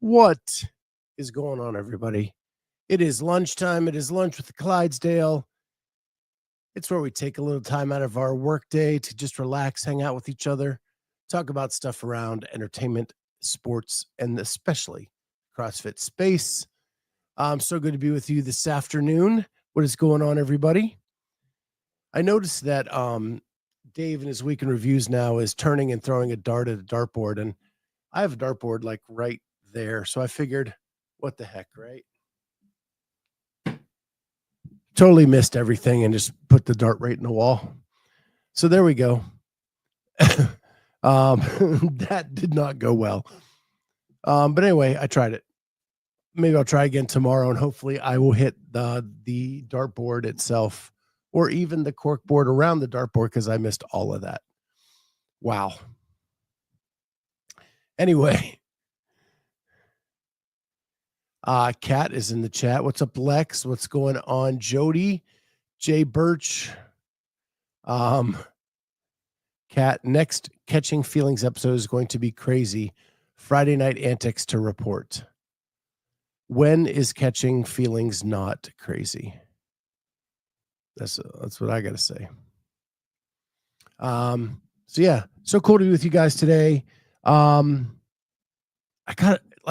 What is going on, everybody? It is lunchtime. It is lunch with the Clydesdale. It's where we take a little time out of our workday to just relax, hang out with each other, talk about stuff around entertainment, sports, and especially CrossFit space. So good to be with you this afternoon. What is going on, everybody? I noticed that Dave in his weekend reviews now is turning and throwing a dart at a dartboard, and I have a dartboard like right there. So I figured, what the heck, right? Totally missed everything and just put the dart right in the wall. So there we go. That did not go well. But anyway, I tried it. Maybe I'll try again tomorrow, and hopefully I will hit the dartboard itself or even the cork board around the dartboard because I missed all of that. Wow. Anyway, Kat is in the chat. What's up, Lex? What's going on, Jody? Jay Birch. Kat, next Catching Feelings episode is going to be crazy. Friday night antics to report. When is Catching Feelings not crazy? That's what I got to say. So yeah, so cool to be with you guys today. I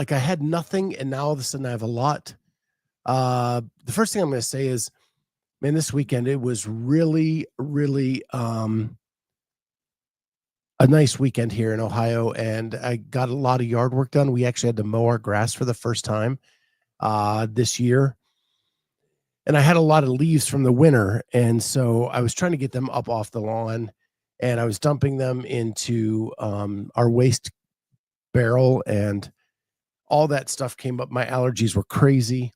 had nothing, and now all of a sudden I have a lot. The first thing I'm going to say is, man, this weekend it was really, really a nice weekend here in Ohio, and I got a lot of yard work done. We actually had to mow our grass for the first time this year, and I had a lot of leaves from the winter, and so I was trying to get them up off the lawn, and I was dumping them into our waste barrel, and all that stuff came up. My allergies were crazy.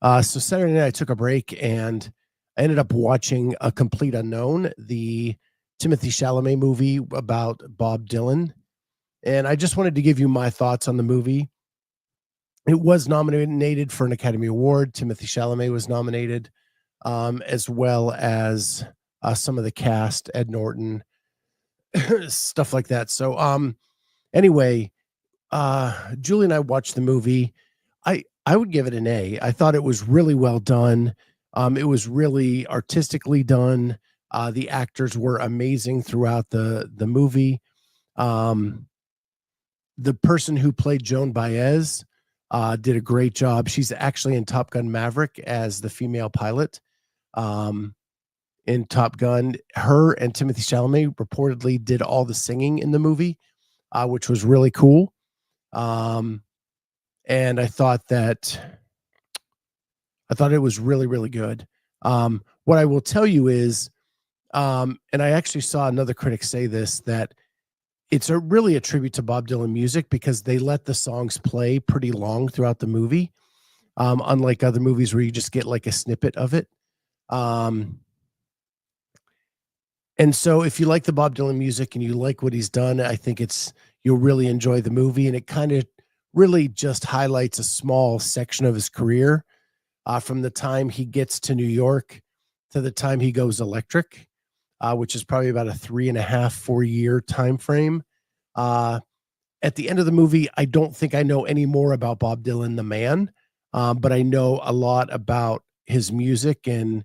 So Saturday night I took a break, and I ended up watching A Complete Unknown, the Timothée Chalamet movie about Bob Dylan. And I just wanted to give you my thoughts on the movie. It was nominated for an Academy Award. Timothée Chalamet was nominated, as well as some of the cast, Ed Norton, stuff like that. So anyway, Julie and I watched the movie. I would give it an A. I thought it was really well done. It was really artistically done. The actors were amazing throughout the movie. The person who played Joan Baez did a great job. She's actually in Top Gun Maverick as the female pilot. In Top Gun, her and Timothée Chalamet reportedly did all the singing in the movie, which was really cool. And I thought it was really, really good. What I will tell you is, and I actually saw another critic say this, that it's really a tribute to Bob Dylan music because they let the songs play pretty long throughout the movie. Unlike other movies where you just get like a snippet of it. And so if you like the Bob Dylan music and you like what he's done, I think you'll really enjoy the movie. And it kind of really just highlights a small section of his career, from the time he gets to New York to the time he goes electric, which is probably about a 3.5-4 year time frame. At the end of the movie, I don't think I know any more about Bob Dylan, the man, but I know a lot about his music and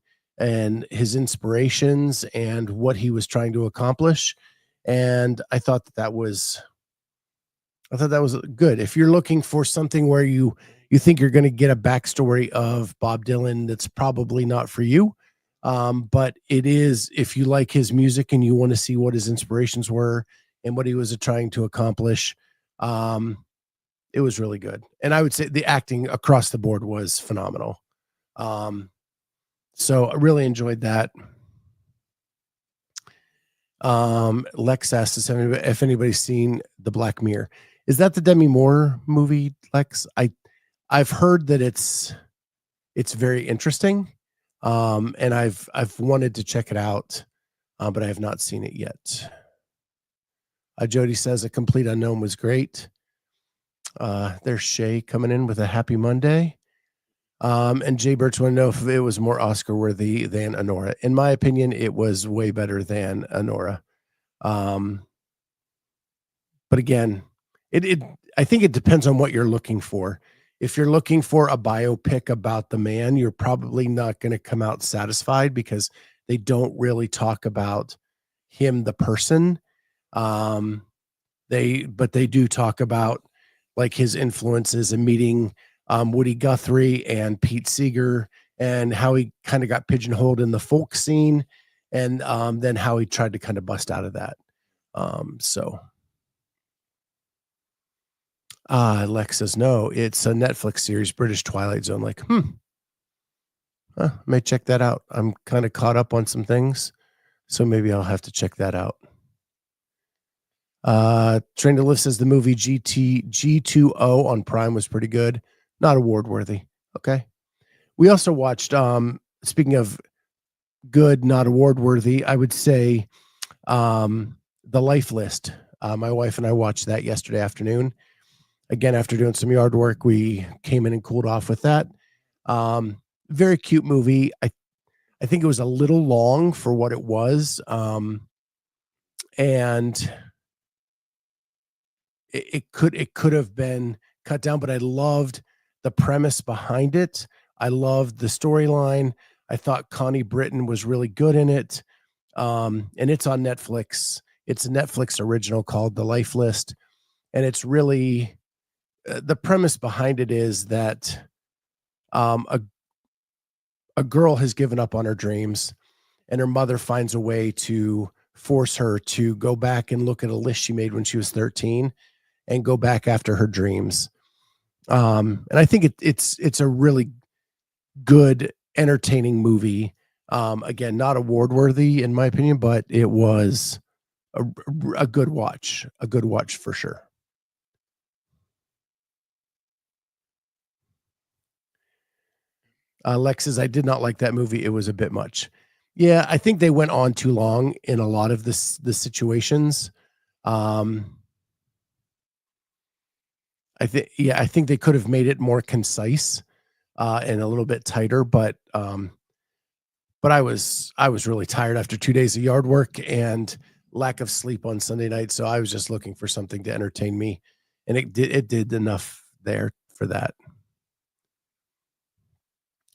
his inspirations and what he was trying to accomplish. And I thought that was good. If you're looking for something where you think you're going to get a backstory of Bob Dylan, that's probably not for you. But it is, if you like his music and you want to see what his inspirations were and what he was trying to accomplish, it was really good. And I would say the acting across the board was phenomenal. So I really enjoyed that. Lex asked us if anybody's seen The Black Mirror. Is that the Demi Moore movie, Lex? I've heard that it's very interesting. And I've wanted to check it out, but I have not seen it yet. Jody says A Complete Unknown was great. There's Shay coming in with a happy Monday. And Jay Birch want to know if it was more Oscar worthy than Anora. In my opinion, it was way better than Anora. But again, I think it depends on what you're looking for. If you're looking for a biopic about the man, you're probably not going to come out satisfied because they don't really talk about him, the person. Um, but they do talk about like his influences and meeting Woody Guthrie and Pete Seeger and how he kind of got pigeonholed in the folk scene and then how he tried to kind of bust out of that. So Lex says, no, it's a Netflix series, British Twilight Zone. Like, I may check that out. I'm kind of caught up on some things, so maybe I'll have to check that out. Train to Live says the movie G2O on Prime was pretty good. Not award worthy. Okay. We also watched, speaking of good, not award worthy, I would say The Life List. My wife and I watched that yesterday afternoon. Again, after doing some yard work, we came in and cooled off with that. Very cute movie. I think it was a little long for what it was. And it could have been cut down, but I loved the premise behind it. I loved the storyline. I thought Connie Britton was really good in it. And it's on Netflix. It's a Netflix original called The Life List. And it's really the premise behind it is that a girl has given up on her dreams, and her mother finds a way to force her to go back and look at a list she made when she was 13 and go back after her dreams. And I think it's a really good, entertaining movie. Again, not award worthy in my opinion, but it was a good watch, for sure. Lex says, I did not like that movie. It was a bit much. Yeah, I think they went on too long in a lot of the situations. I think they could have made it more concise and a little bit tighter, but I was really tired after 2 days of yard work and lack of sleep on Sunday night, so I was just looking for something to entertain me, and it did enough there for that.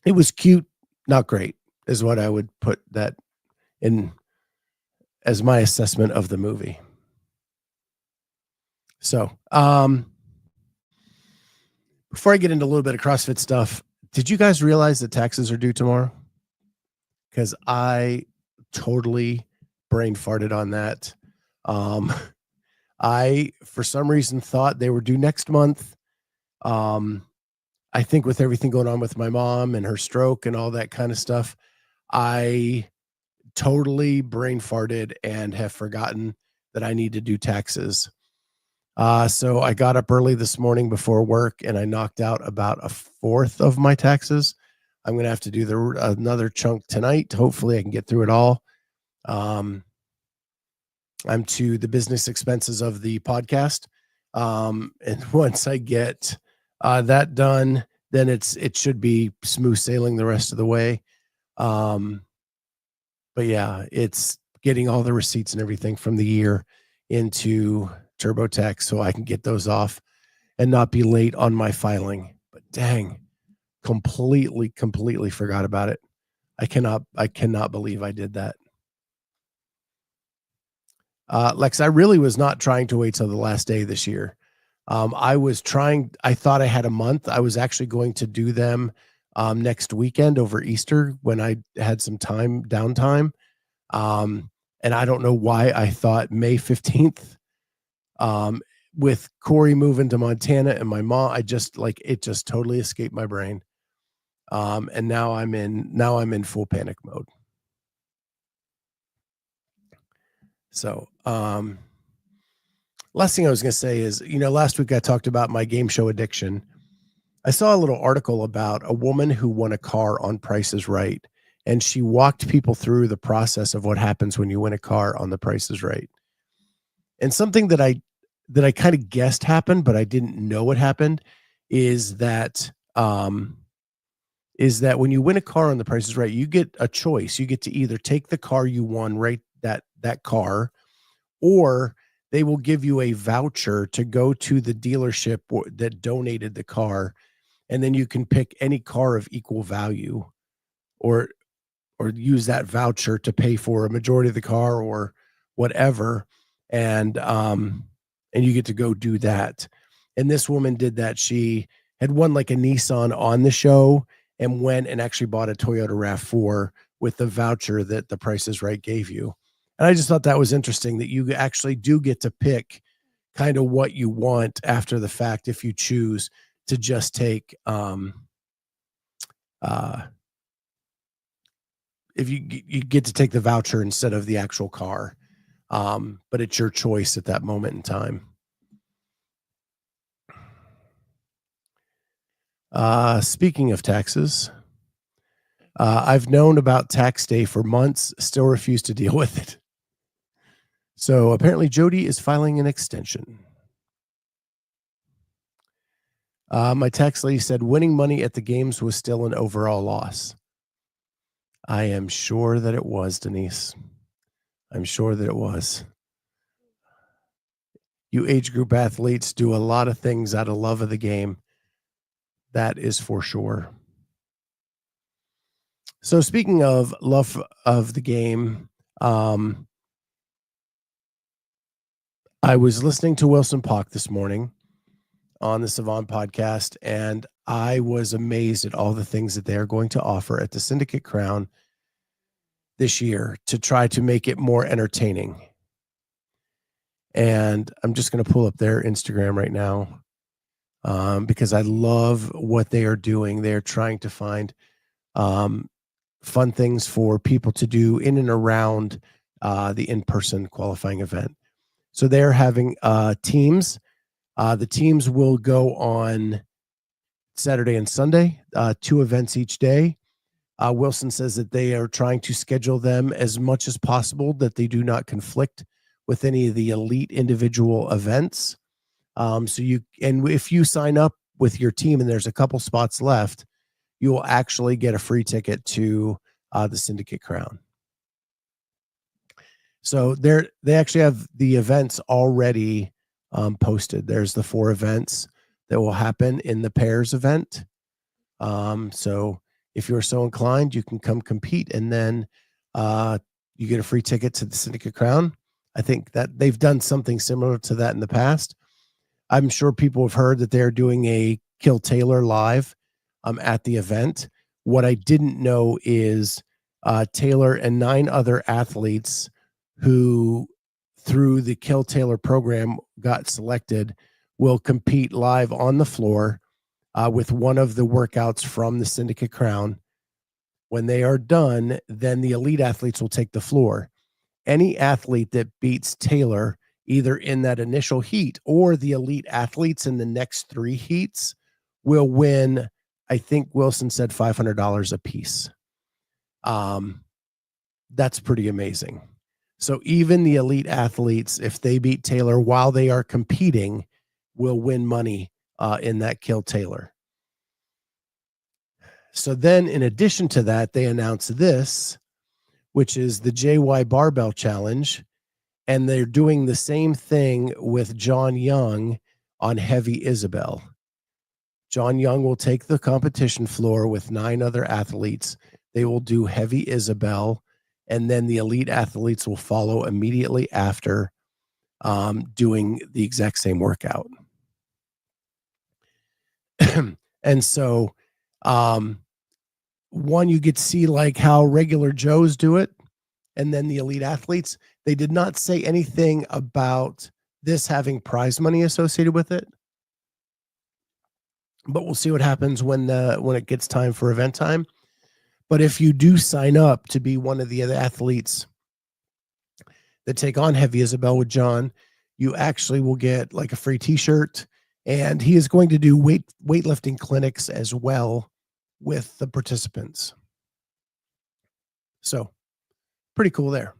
It was cute, not great, is what I would put that in as my assessment of the movie. So, before I get into a little bit of CrossFit stuff, did you guys realize that taxes are due tomorrow? Because I totally brain farted on that. Um, I, for some reason, thought they were due next month. I think with everything going on with my mom and her stroke and all that kind of stuff, I totally brain farted and have forgotten that I need to do taxes. So I got up early this morning before work and I knocked out about a fourth of my taxes. I'm going to have to do another chunk tonight. Hopefully I can get through it all. I'm to the business expenses of the podcast. And once I get that done, then it should be smooth sailing the rest of the way. But yeah, it's getting all the receipts and everything from the year into TurboTax so I can get those off and not be late on my filing. But dang, completely forgot about it. I cannot believe I did that. Lex, I really was not trying to wait till the last day this year. I thought I had a month. I was actually going to do them next weekend over Easter when I had some downtime. And I don't know why I thought May 15th, with Corey moving to Montana and my mom, it just totally escaped my brain. And now I'm in full panic mode. So, last thing I was going to say is, last week I talked about my game show addiction. I saw a little article about a woman who won a car on Price is Right, and she walked people through the process of what happens when you win a car on The Price is Right. And something that I kind of guessed happened, but I didn't know what happened, is that when you win a car on The Price is Right, you get a choice. You get to either take the car you won, right, that car, or they will give you a voucher to go to the dealership that donated the car, and then you can pick any car of equal value, or use that voucher to pay for a majority of the car or whatever, and you get to go do that. And this woman did that. She had won like a Nissan on the show and went and actually bought a Toyota RAV4 with the voucher that the Price is Right gave you. And I just thought that was interesting that you actually do get to pick kind of what you want after the fact if you choose to just take if you get to take the voucher instead of the actual car. But it's your choice at that moment in time. Speaking of taxes, I've known about tax day for months, still refuse to deal with it. So apparently Jody is filing an extension. My tax lady said winning money at the games was still an overall loss. I am sure that it was, Denise. I'm sure that it was. You age group athletes do a lot of things out of love of the game. That is for sure. So speaking of love of the game, I was listening to Wilson Pock this morning on the Savant podcast, and I was amazed at all the things that they are going to offer at the Syndicate Crown this year to try to make it more entertaining. And I'm just going to pull up their Instagram right now because I love what they are doing. They're trying to find fun things for people to do in and around the in-person qualifying event. So they're having teams. The teams will go on Saturday and Sunday, 2 events each day. Wilson says that they are trying to schedule them as much as possible, that they do not conflict with any of the elite individual events. And if you sign up with your team and there's a couple spots left, you will actually get a free ticket to the Syndicate Crown. So they actually have the events already posted. There's the 4 events that will happen in the pairs event. So if you're so inclined, you can come compete, and then you get a free ticket to the Syndicate Crown. I think that they've done something similar to that in the past. I'm sure people have heard that they're doing a Kill Taylor live at the event. What I didn't know is Taylor and 9 other athletes who, through the Kill Taylor program, got selected will compete live on the floor with one of the workouts from the Syndicate Crown. When they are done, then the elite athletes will take the floor. Any athlete that beats Taylor, either in that initial heat or the elite athletes in the next 3 heats, will win, I think Wilson said $500 a piece. That's pretty amazing. So even the elite athletes, if they beat Taylor while they are competing, will win money in that Kill Taylor. So then in addition to that, they announced this, which is the JY Barbell Challenge. And they're doing the same thing with John Young on Heavy Isabel. John Young will take the competition floor with 9 other athletes. They will do Heavy Isabel, and then the elite athletes will follow immediately after, doing the exact same workout. And so, one, you get to see like how regular Joes do it, and then the elite athletes. They did not say anything about this having prize money associated with it, but we'll see what happens when it gets time for event time. But if you do sign up to be one of the other athletes that take on Heavy Isabel with John, you actually will get like a free t-shirt, and he is going to do weightlifting clinics as well with the participants. So pretty cool there.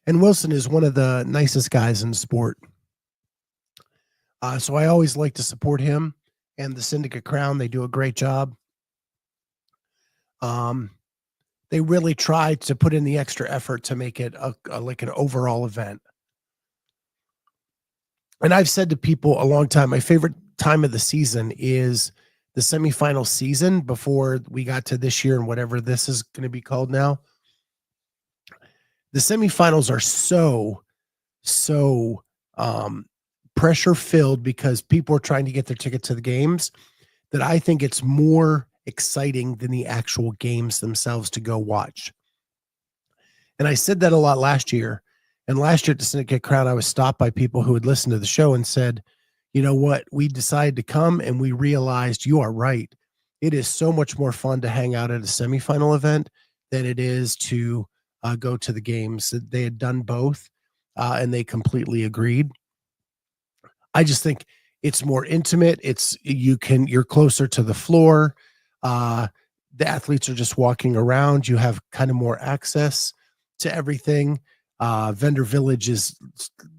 And Wilson is one of the nicest guys in sport. So I always like to support him. and the Syndicate Crown. They do a great job. They really try to put in the extra effort to make it like an overall event. And I've said to people a long time, my favorite time of the season is the semifinal season before we got to this year and whatever this is going to be called now. The semifinals are so pressure filled because people are trying to get their ticket to the games that I think it's more exciting than the actual games themselves to go watch. And I said that a lot last year. And last year at the Syndicate Crown, I was stopped by people who had listened to the show and said, you know what? We decided to come and we realized you are right. It is so much more fun to hang out at a semifinal event than it is to go to the games. They had done both and they completely agreed. I just think it's more intimate. You're closer to the floor. The athletes are just walking around. You have kind of more access to everything. Vendor Village is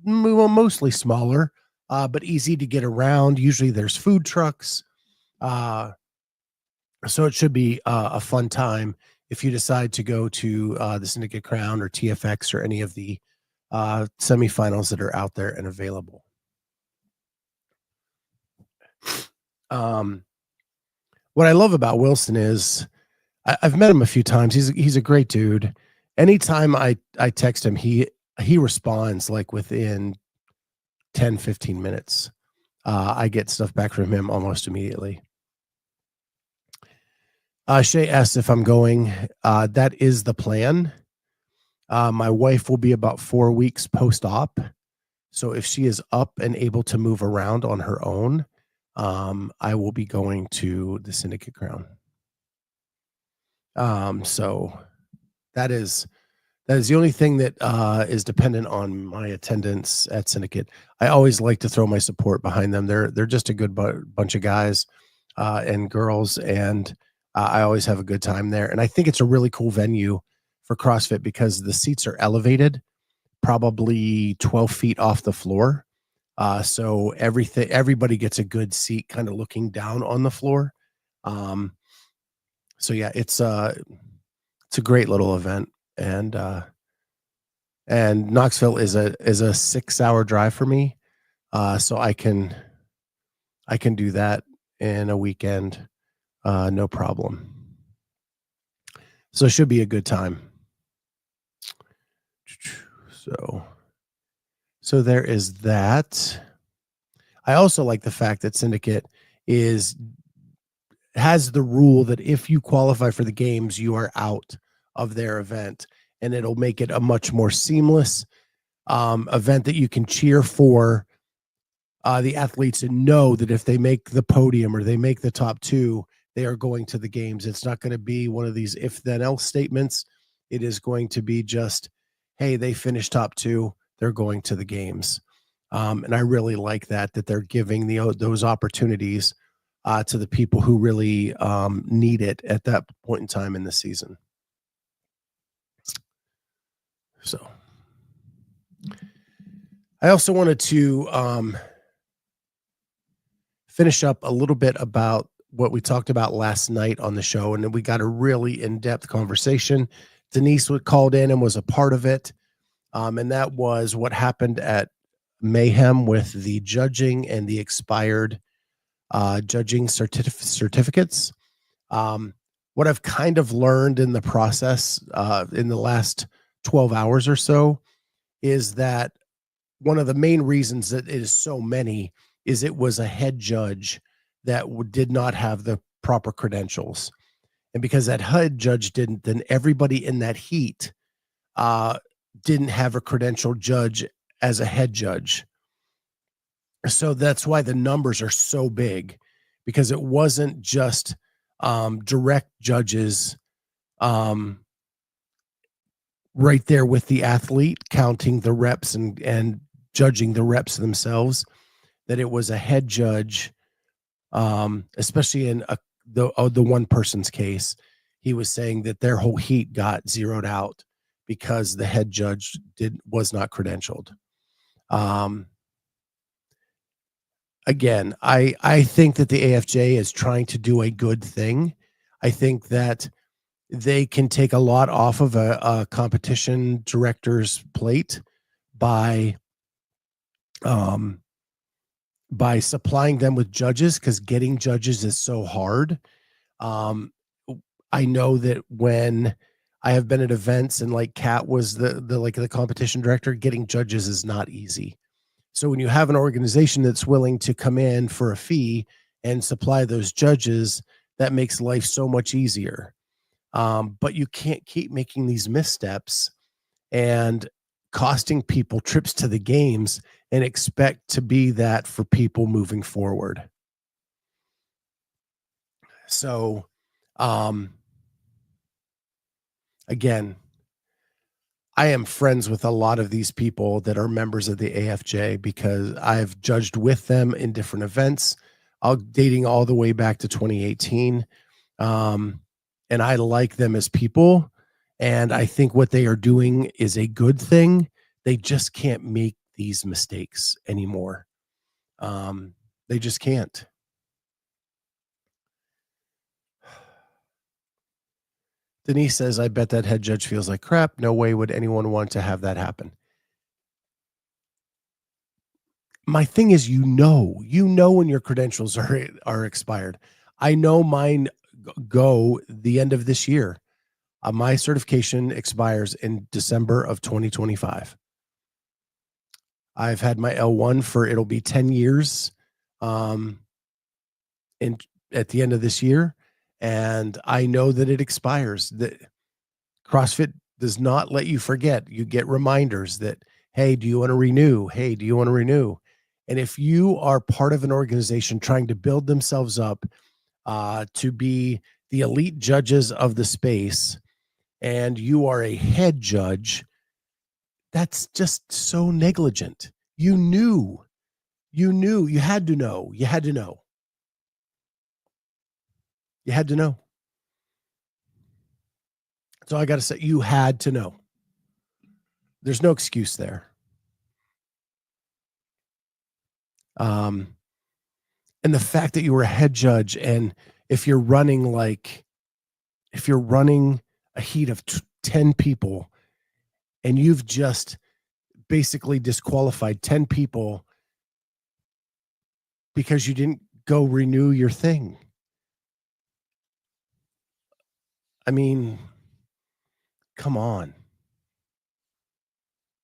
mostly smaller, but easy to get around. Usually there's food trucks. So it should be a fun time if you decide to go to the Syndicate Crown or TFX or any of the semifinals that are out there and available. What I love about Wilson is I've met him a few times. He's a great dude. Anytime I text him, he responds like within 10, 15 minutes. I get stuff back from him almost immediately. Shay asks if I'm going. That is the plan. My wife will be about 4 weeks post-op. So if she is up and able to move around on her own, I will be going to the Syndicate Crown. So that is the only thing that is dependent on my attendance at Syndicate. I always like to throw my support behind them. They're just a good bunch of guys and girls, and I always have a good time there. And I think it's a really cool venue for CrossFit because the seats are elevated, probably 12 feet off the floor. So everybody gets a good seat kind of looking down on the floor. So yeah, it's a great little event. And Knoxville is a 6-hour drive for me. So I can do that in a weekend. No problem. So it should be a good time. So there is that. I also like the fact that Syndicate has the rule that if you qualify for the games, you are out of their event, and it'll make it a much more seamless event that you can cheer for the athletes and know that if they make the podium or they make the top two, they are going to the games. It's not going to be one of these if then else statements. It is going to be just, hey, they finished top two, they're going to the games. And I really like that they're giving those opportunities to the people who really need it at that point in time in the season. So I also wanted to finish up a little bit about what we talked about last night on the show, and then we got a really in-depth conversation. Denise called in and was a part of it, and that was what happened at Mayhem with the judging and the expired judging certificates. What I've kind of learned in the process in the last 12 hours or so is that one of the main reasons that it is so many is it was a head judge that did not have the proper credentials. And because that head judge didn't, then everybody in that heat didn't have a credentialed judge as a head judge. So that's why the numbers are so big, because it wasn't just direct judges right there with the athlete counting the reps and judging the reps themselves, that it was a head judge, especially in the one person's case. He was saying that their whole heat got zeroed out because the head judge was not credentialed. again, I think that the AFJ is trying to do a good thing. I think that they can take a lot off of a competition director's plate by um by supplying them with judges, because getting judges is so hard. Um, I know that when I have been at events and like Kat was the competition director, getting judges is not easy. So when you have an organization that's willing to come in for a fee and supply those judges, that makes life so much easier. But you can't keep making these missteps and costing people trips to the games and expect to be that for people moving forward. So, um, again, I am friends with a lot of these people that are members of the AFJ because I've judged with them in different events, dating all the way back to 2018. Um, and I like them as people. And I think what they are doing is a good thing. They just can't make these mistakes anymore. Um, they just can't. Denise says, I bet that head judge feels like crap. No way would anyone want to have that happen. My thing is, when your credentials are expired. I know mine go the end of this year. My certification expires in December of 2025. I've had my L1 for it'll be 10 years um in at the end of this year, and I know that it expires. That CrossFit does not let you forget. You get reminders that, hey, do you want to renew? Hey, do you want to renew? And if you are part of an organization trying to build themselves up to be the elite judges of the space, and you are a head judge, that's just so negligent. You had to know, you had to know. So I got to say, you had to know. There's no excuse there. Um, and the fact that you were a head judge, and if you're running if you're running a heat of 10 people and you've just basically disqualified 10 people because you didn't go renew your thing. I mean, come on.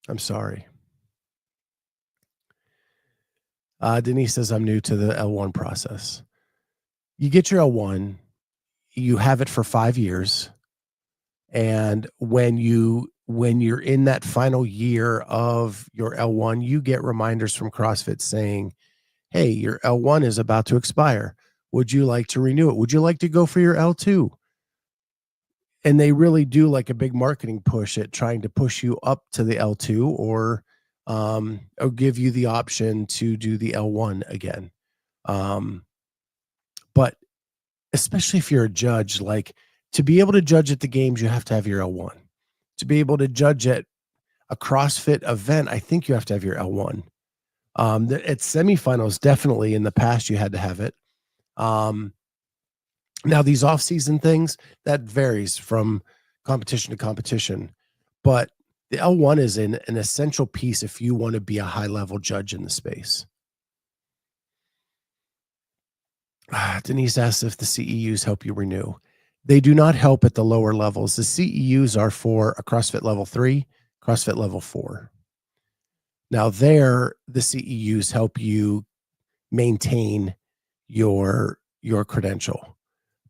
I'm sorry. Denise says, I'm new to the L1 process. You get your L1, you have it for 5 years. And when you're in that final year of your L1, you get reminders from CrossFit saying, hey, your L1 is about to expire. Would you like to renew it? Would you like to go for your L2? And they really do like a big marketing push at trying to push you up to the L2, or give you the option to do the L1 again. But especially if you're a judge, like, to be able to judge at the games, you have to have your L1. To be able to judge at a CrossFit event, I think you have to have your L1. At semifinals, definitely in the past, you had to have it. Now these off-season things, that varies from competition to competition, but the L1 is an essential piece if you want to be a high-level judge in the space. Denise asks if the CEUs help you renew. They do not help at the lower levels. The CEUs are for a CrossFit level 3, CrossFit level 4. Now there, the CEUs help you maintain your credential.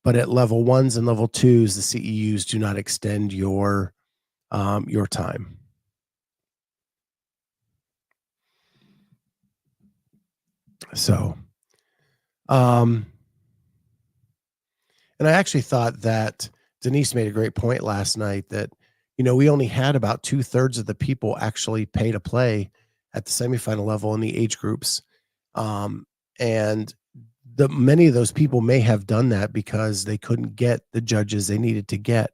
But at level 1s and level 2s, the CEUs do not extend your time. So, and I actually thought that Denise made a great point last night that, we only had about 2/3 of the people actually pay to play at the semifinal level in the age groups. And many of those people may have done that because they couldn't get the judges they needed to get.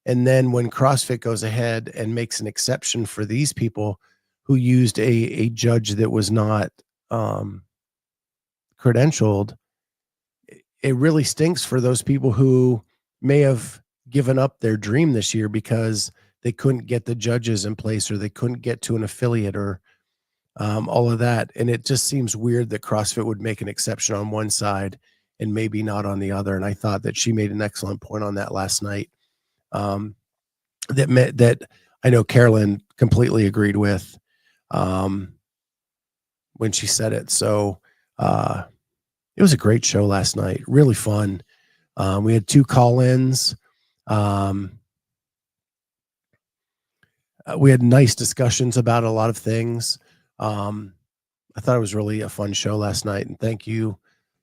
And then when CrossFit goes ahead and makes an exception for these people who used a judge that was not, um, credentialed, it really stinks for those people who may have given up their dream this year because they couldn't get the judges in place, or they couldn't get to an affiliate, or all of that. And it just seems weird that CrossFit would make an exception on one side and maybe not on the other. And I thought that she made an excellent point on that last night. Um, that I know Carolyn completely agreed with um, when she said it. So it was a great show last night. Really fun. We had 2 call-ins. Um, we had nice discussions about a lot of things. I thought it was really a fun show last night. And thank you,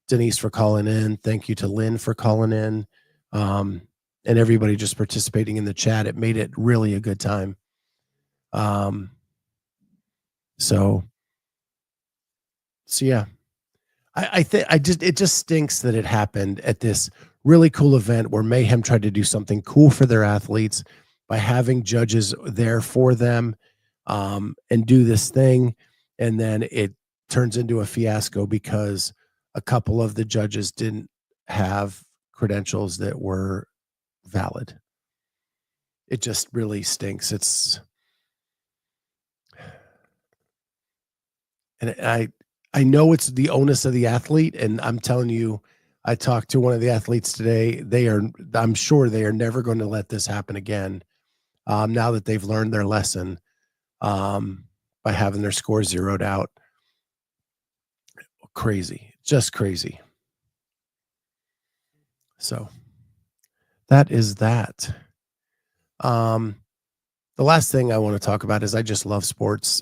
Denise, for calling in. Thank you to Lynn for calling in. And everybody just participating in the chat. It made it really a good time. So yeah, I think it just stinks that it happened at this really cool event where Mayhem tried to do something cool for their athletes by having judges there for them, and do this thing. And then it turns into a fiasco because a couple of the judges didn't have credentials that were valid. It just really stinks. And I know it's the onus of the athlete, and I'm telling you, I talked to one of the athletes today. I'm sure they are never going to let this happen again. Now that they've learned their lesson, by having their score zeroed out. Crazy, just crazy. So that is that. The last thing I want to talk about is I just love sports.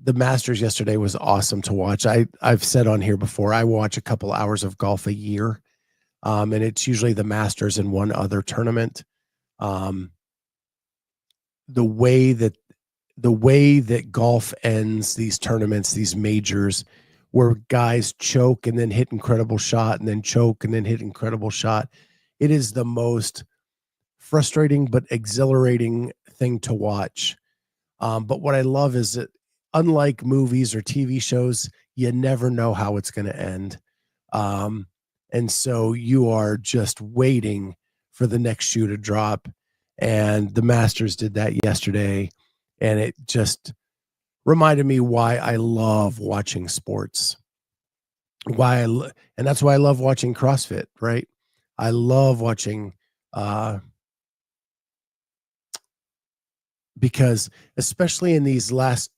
The Masters yesterday was awesome to watch. I've said on here before, I watch a couple hours of golf a year, and it's usually the Masters and one other tournament. The way that golf ends these tournaments, these majors, where guys choke and then hit incredible shot and then choke and then hit incredible shot, it is the most frustrating but exhilarating thing to watch. But what I love is that, unlike movies or TV shows, you never know how it's going to end. And so you are just waiting for the next shoe to drop. And the Masters did that yesterday. And it just reminded me why I love watching sports. And that's why I love watching CrossFit, right? I love watching, because especially in these last,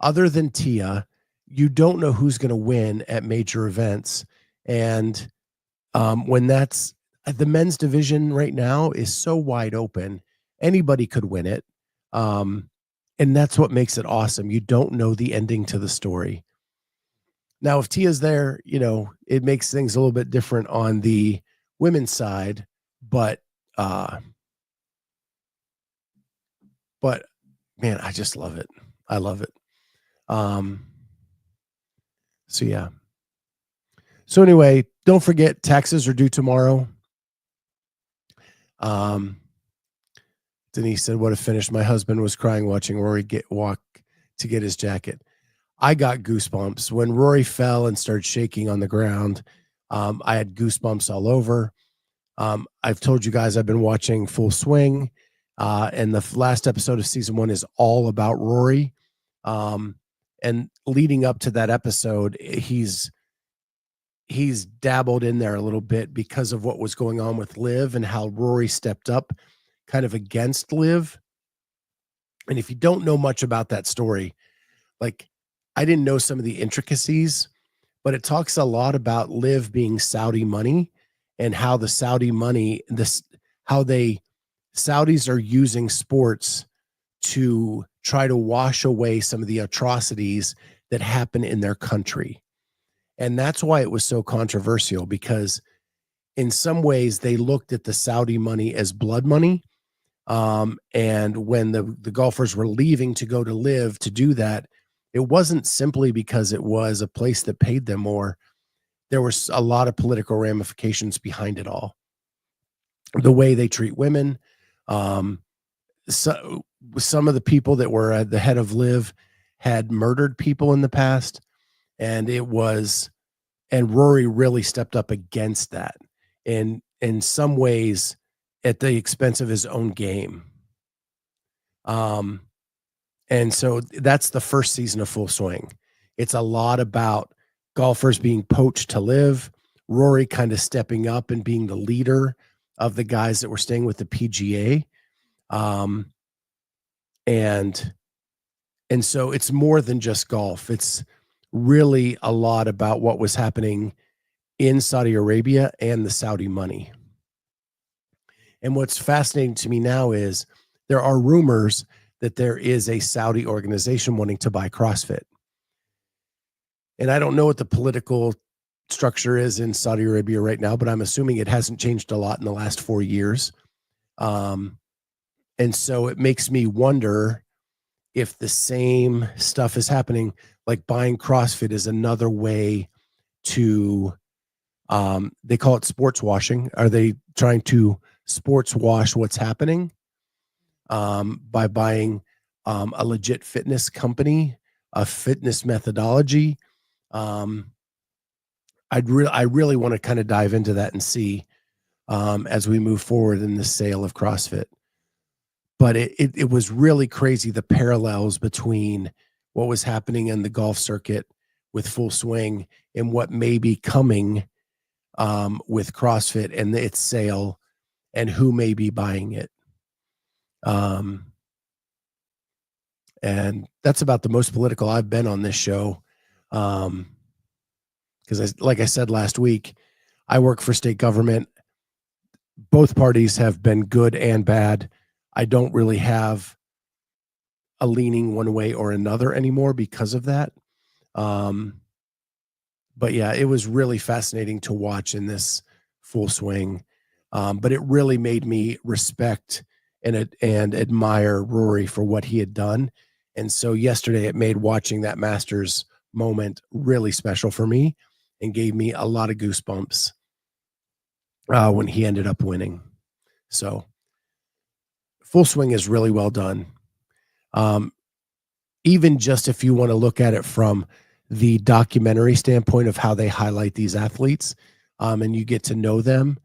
other than Tia, you don't know who's going to win at major events. And when that's the men's division right now is so wide open, anybody could win it. And that's what makes it awesome. You don't know the ending to the story. Now, if Tia's there, it makes things a little bit different on the women's side, but man, I just love it. I love it. So yeah. So anyway, don't forget, taxes are due tomorrow. Denise said, "What a finish! My husband was crying watching Rory walk to get his jacket." I got goosebumps when Rory fell and started shaking on the ground. I had goosebumps all over. I've told you guys I've been watching Full Swing, and the last episode of season 1 is all about Rory. And leading up to that episode, he's dabbled in there a little bit because of what was going on with Liv and how Rory stepped up kind of against Liv. And if you don't know much about that story, like, I didn't know some of the intricacies, but it talks a lot about Liv being Saudi money and how the Saudi money, Saudis are using sports to try to wash away some of the atrocities that happen in their country. And that's why it was so controversial, because in some ways they looked at the Saudi money as blood money. And when the golfers were leaving to go to Live to do that, it wasn't simply because it was a place that paid them more. There was a lot of political ramifications behind it all. The way they treat women, so some of the people that were at the head of Live had murdered people in the past, and it was And Rory really stepped up against that, and in some ways at the expense of his own game. Um, and so that's the first season of Full Swing. It's a lot about golfers being poached to live, Rory kind of stepping up and being the leader of the guys that were staying with the PGA. Um, and and so it's more than just golf. It's really a lot about what was happening in Saudi Arabia and the Saudi money. And what's fascinating to me now is there are rumors that there is a Saudi organization wanting to buy CrossFit. And I don't know what the political structure is in Saudi Arabia right now, but I'm assuming it hasn't changed a lot in the last 4 years. Um, and so it makes me wonder if the same stuff is happening, like buying CrossFit is another way to, they call it sports washing. Are they trying to sports wash what's happening by buying a legit fitness company, a fitness methodology? I really want to kind of dive into that and see as we move forward in the sale of CrossFit. But it was really crazy, the parallels between what was happening in the golf circuit with Full Swing and what may be coming with CrossFit and its sale and who may be buying it. And that's about the most political I've been on this show. Because like I said last week, I work for state government. Both parties have been good and bad. I don't really have a leaning one way or another anymore because of that. But yeah, it was really fascinating to watch in this Full Swing. But it really made me respect and admire Rory for what he had done. And so yesterday it made watching that Masters moment really special for me and gave me a lot of goosebumps when he ended up winning. So Full Swing is really well done. Even just if you want to look at it from the documentary standpoint of how they highlight these athletes, and you get to know them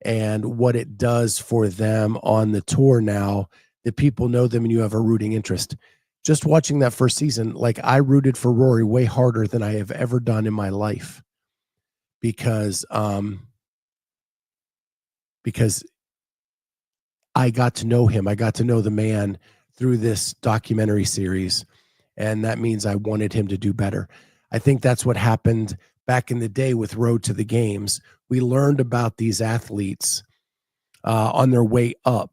and what it does for them on the tour now that people know them and you have a rooting interest. Just watching that first season, like I rooted for Rory way harder than I have ever done in my life because I got to know him. I got to know the man through this documentary series. And that means I wanted him to do better. I think that's what happened back in the day with Road to the Games. We learned about these athletes on their way up.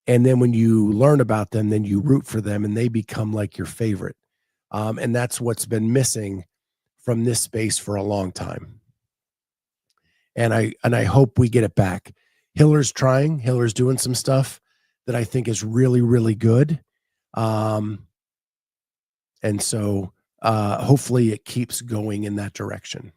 And then when you learn about them, then you root for them and they become like your favorite. And that's what's been missing from this space for a long time. And I hope we get it back. Hiller's trying. Hiller's doing some stuff that I think is really, really good. And so hopefully it keeps going in that direction.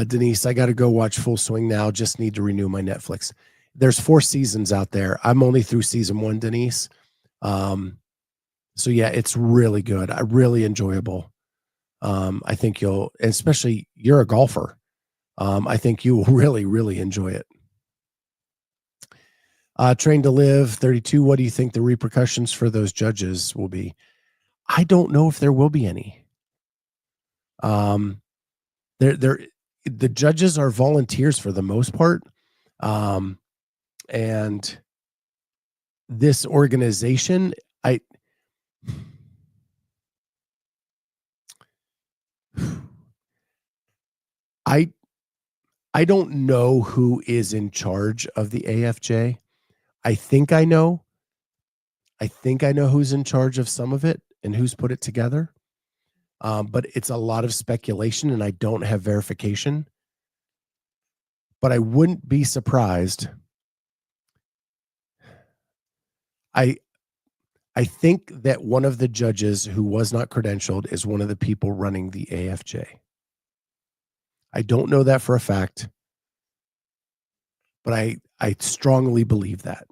Denise, I got to go watch Full Swing now. Just need to renew my Netflix. There's 4 seasons out there. I'm only through season 1, Denise. So yeah, it's really good. Really enjoyable. I think you'll, especially you're a golfer. I think you will really, really enjoy it. Train to Live 32. What do you think the repercussions for those judges will be? I don't know if there will be any. The judges are volunteers for the most part. And this organization, I don't know who is in charge of the AFJ. I think I know who's in charge of some of it and who's put it together. But it's a lot of speculation and I don't have verification. But I wouldn't be surprised. I think that one of the judges who was not credentialed is one of the people running the AFJ. I don't know that for a fact, but I strongly believe that.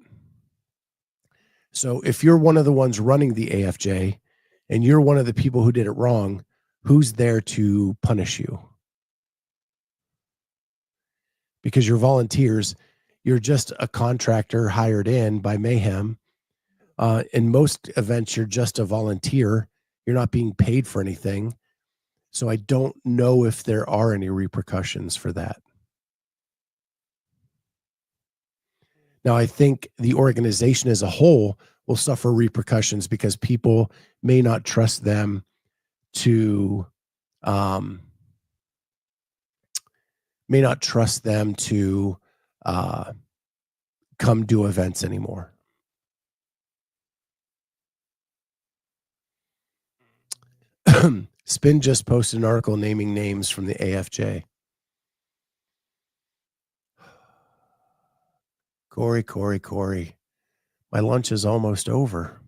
So if you're one of the ones running the AFJ and you're one of the people who did it wrong, who's there to punish you? Because you're volunteers, you're just a contractor hired in by Mayhem. In most events, you're just a volunteer. You're not being paid for anything. So I don't know if there are any repercussions for that. Now, I think the organization as a whole will suffer repercussions because people may not trust them to um, uh, come do events anymore. Spin just posted an article naming names from the AFJ. Corey. My lunch is almost over.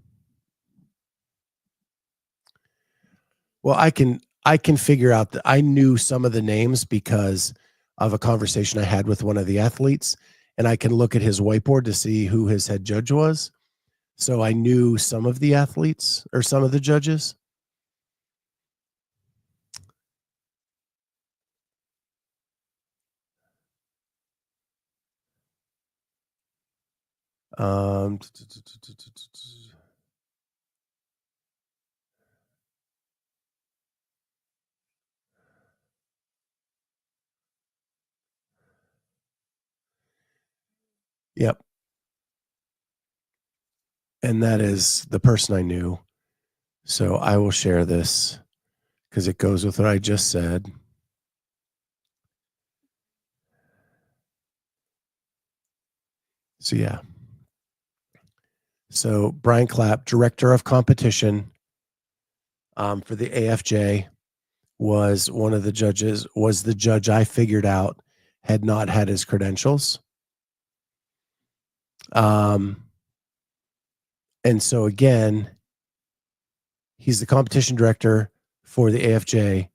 Well, I can figure out that I knew some of the names because of a conversation I had with one of the athletes, and I can look at his whiteboard to see who his head judge was. So I knew some of the athletes or some of the judges. Yep. And that is the person I knew. So I will share this because it goes with what I just said. So yeah. So Brian Clapp, director of competition for the AFJ, was one of the judges, was the judge I figured out had not had his credentials. And so again, he's the competition director for the AFJ.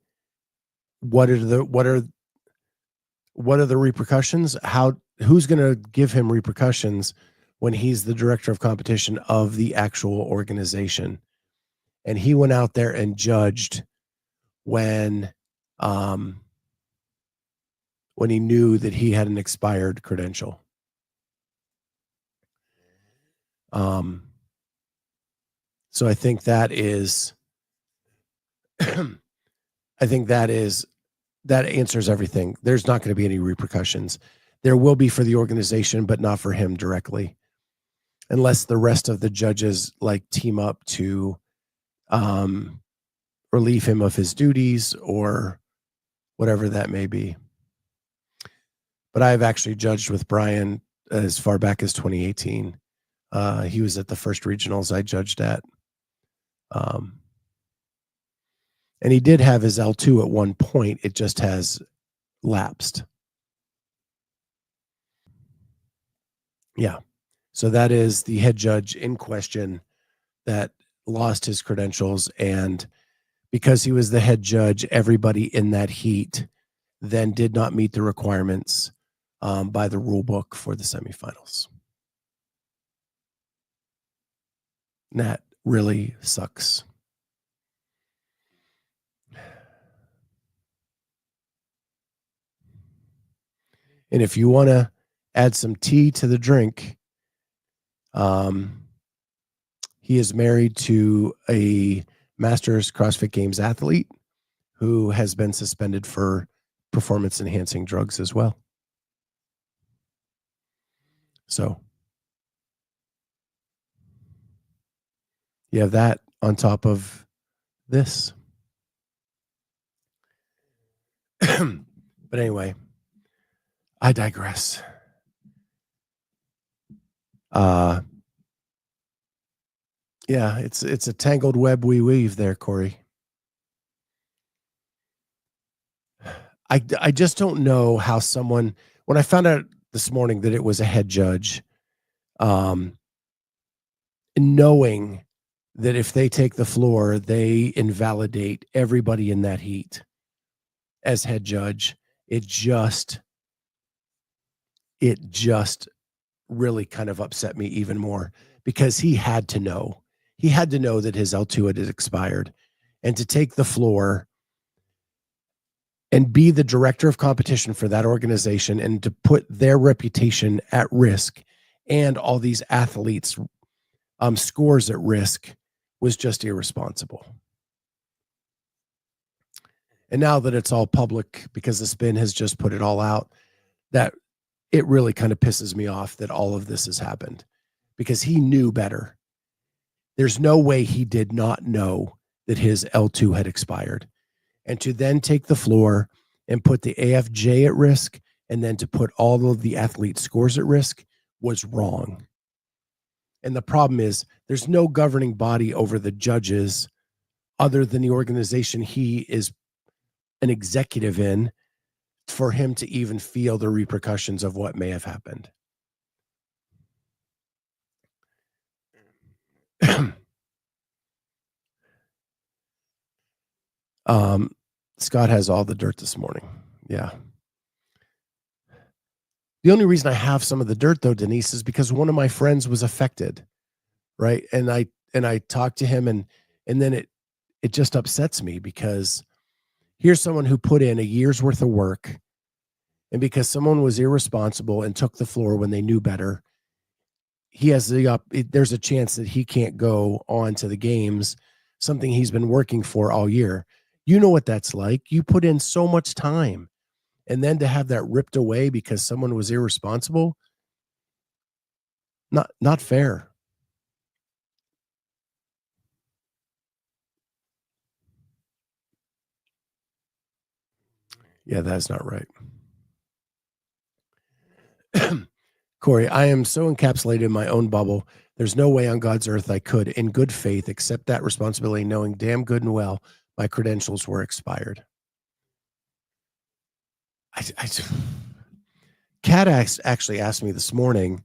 What are the repercussions? Who's going to give him repercussions when he's the director of competition of the actual organization? And he went out there and judged when he knew that he had an expired credential. So I think that answers everything. There's not going to be any repercussions. There will be for the organization, but not for him directly, unless the rest of the judges like team up to relieve him of his duties or whatever that may be. But I've actually judged with Brian as far back as 2018. He was at the first regionals I judged at. And he did have his L2 at one point. It just has lapsed. Yeah. So that is the head judge in question that lost his credentials. And because he was the head judge, everybody in that heat then did not meet the requirements by the rule book for the semifinals. And that really sucks. And if you want to add some tea to the drink, he is married to a Masters CrossFit Games athlete who has been suspended for performance enhancing drugs as well. So you have that on top of this. But anyway, I digress. Yeah, it's a tangled web we weave there, Corey. I just don't know how someone, when I found out this morning that it was a head judge, knowing that if they take the floor, they invalidate everybody in that heat as head judge, it just really kind of upset me even more because he had to know that his L2 had expired, and to take the floor and be the director of competition for that organization and to put their reputation at risk and all these athletes' scores at risk was just irresponsible. And now that it's all public because the spin has just put it all out, that it really kind of pisses me off that all of this has happened because he knew better. There's no way he did not know that his L2 had expired. And to then take the floor and put the AFJ at risk and then to put all of the athlete scores at risk was wrong. And the problem is there's no governing body over the judges other than the organization he is an executive in for him to even feel the repercussions of what may have happened. Scott has all the dirt this morning. Yeah. The only reason I have some of the dirt though, Denise, is because one of my friends was affected. Right. And I talked to him and then it just upsets me because here's someone who put in a year's worth of work. And because someone was irresponsible and took the floor when they knew better, he has there's a chance that he can't go on to the games, something he's been working for all year. You know what that's like. You put in so much time and then to have that ripped away because someone was irresponsible, not fair. Yeah, that's not right. Corey, I am so encapsulated in my own bubble. There's no way on God's earth I could, in good faith, accept that responsibility, knowing damn good and well my credentials were expired. Kat actually asked me this morning,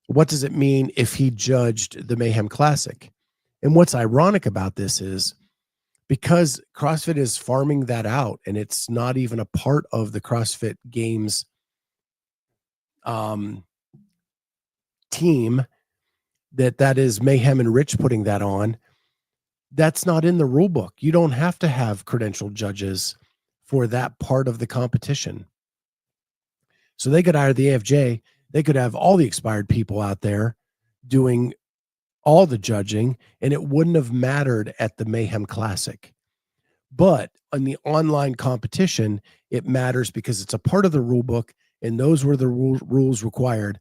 what does it mean if he judged the Mayhem Classic? And what's ironic about this is because CrossFit is farming that out and it's not even a part of the CrossFit Games team, that is Mayhem and Rich putting that on. That's not in the rule book. You don't have to have credentialed judges for that part of the competition. So they could hire the AFJ. They could have all the expired people out there doing all the judging, and it wouldn't have mattered at the Mayhem Classic. But on the online competition, it matters because it's a part of the rule book, and those were the rules required.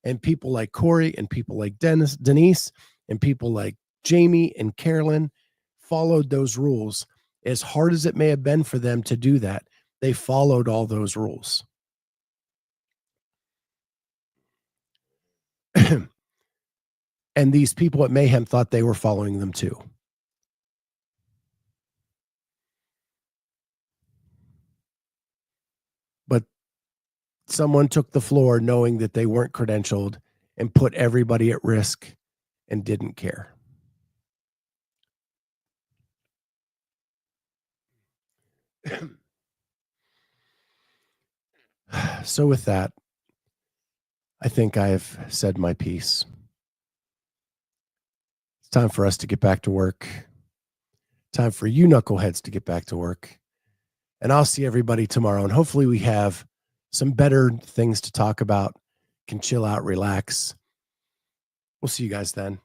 And people like Corey and people like Denise and people like Jamie and Carolyn followed those rules. As hard as it may have been for them to do that, they followed all those rules. And these people at Mayhem thought they were following them too. But someone took the floor knowing that they weren't credentialed and put everybody at risk and didn't care. So with that, I think I have said my piece. It's time for us to get back to work. Time for you knuckleheads to get back to work. And I'll see everybody tomorrow. And hopefully we have some better things to talk about, can chill out, relax. We'll see you guys then.